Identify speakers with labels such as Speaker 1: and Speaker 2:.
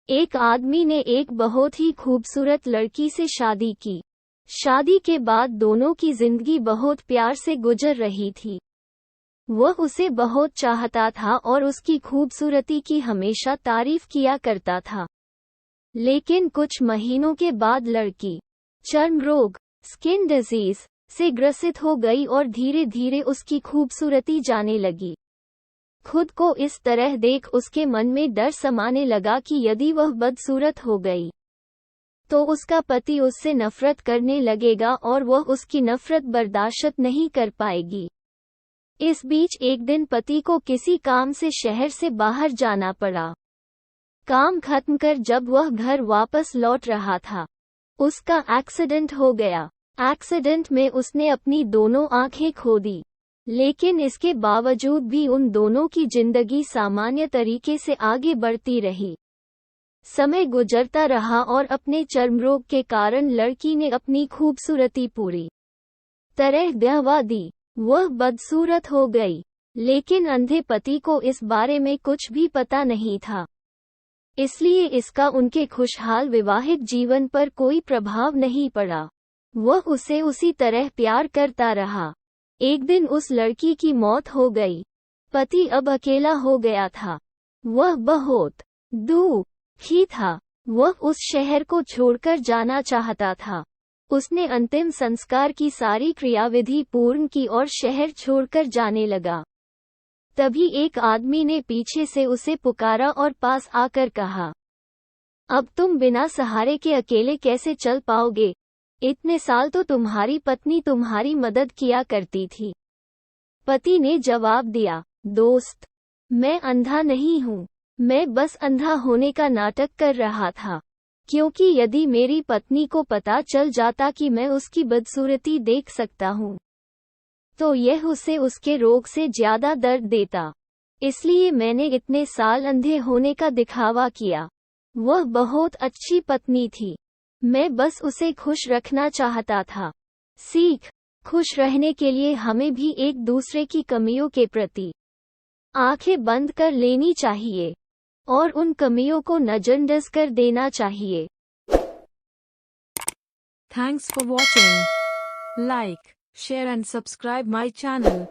Speaker 1: एक आदमी ने एक बहुत ही खूबसूरत लड़की से शादी की। शादी के बाद दोनों की जिंदगी बहुत प्यार से गुजर रही थी। वह उसे बहुत चाहता था और उसकी खूबसूरती की हमेशा तारीफ किया करता था। लेकिन कुछ महीनों के बाद लड़की चर्म रोग स्किन डिजीज से ग्रसित हो गई और धीरे धीरे उसकी खूबसूरती जाने लगी। खुद को इस तरह देख उसके मन में डर समाने लगा कि यदि वह बदसूरत हो गई तो उसका पति उससे नफरत करने लगेगा और वह उसकी नफरत बर्दाश्त नहीं कर पाएगी। इस बीच एक दिन पति को किसी काम से शहर से बाहर जाना पड़ा। काम खत्म कर जब वह घर वापस लौट रहा था, उसका एक्सीडेंट हो गया। एक्सीडेंट में उसने अपनी दोनों आंखें खो दी, लेकिन इसके बावजूद भी उन दोनों की जिंदगी सामान्य तरीके से आगे बढ़ती रही। समय गुजरता रहा और अपने चर्मरोग के कारण लड़की ने अपनी खूबसूरती पूरी तरह गंवा दी। वह बदसूरत हो गई, लेकिन अंधे पति को इस बारे में कुछ भी पता नहीं था, इसलिए इसका उनके खुशहाल वैवाहिक जीवन पर कोई प्रभाव नहीं पड़ा। वह उसे उसी तरह प्यार करता रहा। एक दिन उस लड़की की मौत हो गई। पति अब अकेला हो गया था। वह बहुत दुखी था। वह उस शहर को छोड़कर जाना चाहता था। उसने अंतिम संस्कार की सारी क्रियाविधि पूर्ण की और शहर छोड़कर जाने लगा। तभी एक आदमी ने पीछे से उसे पुकारा और पास आकर कहा, अब तुम बिना सहारे के अकेले कैसे चल पाओगे? इतने साल तो तुम्हारी पत्नी तुम्हारी मदद किया करती थी। पति ने जवाब दिया, दोस्त, मैं अंधा नहीं हूँ। मैं बस अंधा होने का नाटक कर रहा था, क्योंकि यदि मेरी पत्नी को पता चल जाता कि मैं उसकी बदसूरती देख सकता हूँ, तो यह उसे उसके रोग से ज्यादा दर्द देता। इसलिए मैंने इतने साल अंधे होने का दिखावा किया। वह बहुत अच्छी पत्नी थी। मैं बस उसे खुश रखना चाहता था। सीख, खुश रहने के लिए हमें भी एक दूसरे की कमियों के प्रति आंखें बंद कर लेनी चाहिए और उन कमियों को नजरअंदाज कर देना चाहिए।
Speaker 2: Thanks for watching. Like, share and subscribe my channel.